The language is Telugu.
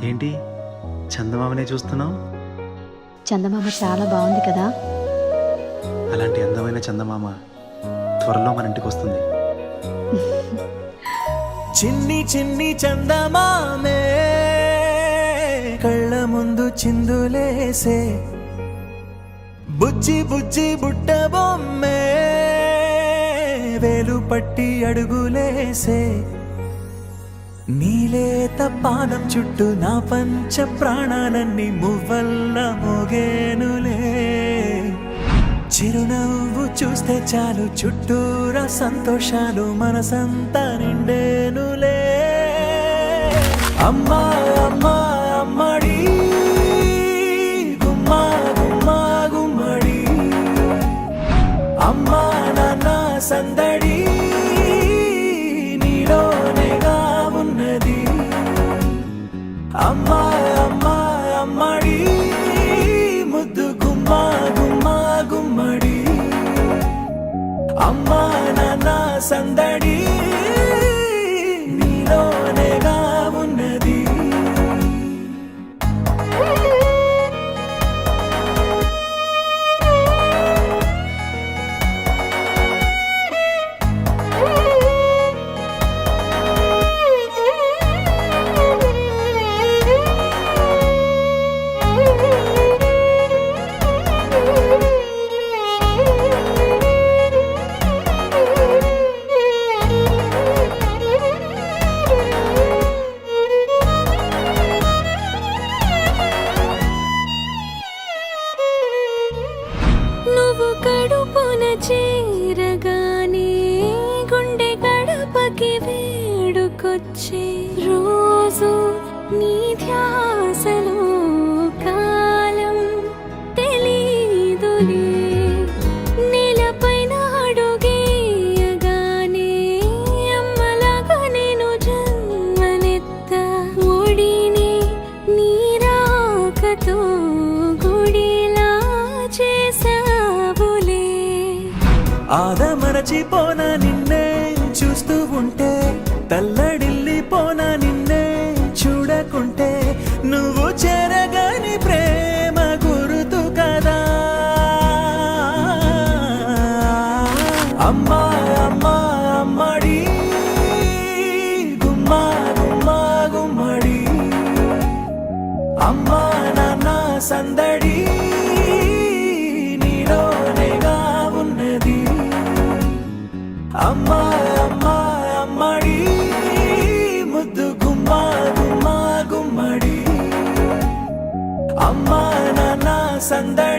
ఏంటి చందమామనే చూస్తున్నావు? చందమామ చాలా బాగుంది కదా. అలాంటి అందమైన చందమామ త్వరలో మన ఇంటికి వస్తుంది. చిన్ని చిన్ని చందమామే కళ్ళ ముందు చిందులేసే, బుజ్జి బుజ్జి బుట్ట బొమ్మే వేలు పట్టి అడుగులేసే, నీలేత పానం చుట్టూ నా పంచ ప్రాణాలన్నీ మువ్వల్ల మోగేనులే. చిరునవ్వు చూస్తే చాలు చుట్టూరా సంతోషాలు మనసంతా నిండేనులే. అమ్మా అమ్మా అమ్మడి గుమ్మా గుమ్మా గుమ్మడి, అమ్మా నాన్న సందడి నీలోనేగా ఉన్నది. అమ్మా అమ్మా అమ్మడి ముద్దు గుమ్మా గుమ్మా గుమ్మడి, అమ్మా నాన్న సందడి నీలోనేగా ఉన్నది. నువ్వు కడుపున చేరగానే గుండె గడపకి వేడుకొచ్చే, రోజు నీ ధ్యాసలో కాలం తెలీదులే. నేలపైన అడుగేయగానే అమ్మలాగా నేను జన్మనెత్త, ఒడిని నీ రాకతో గుడిలా చేసావులే. ఆదమరచిపోన నిన్నే చూస్తూ ఉంటే, తల్లడిల్లిపోన నిన్నే చూడకుంటే, నువ్వు చెరగని ప్రేమ గురుతు కదా. అమ్మా అమ్మా అమ్మడి గుమ్మా గుమ్మా గుమ్మడి, అమ్మా నాన్న సందడి నీలోనేగా ఉన్నది. అమ్మా అమ్మా అమ్మడి ముద్దు గుమ్మా గుమ్మా గుమ్మడి, అమ్మా నాన్న సందడి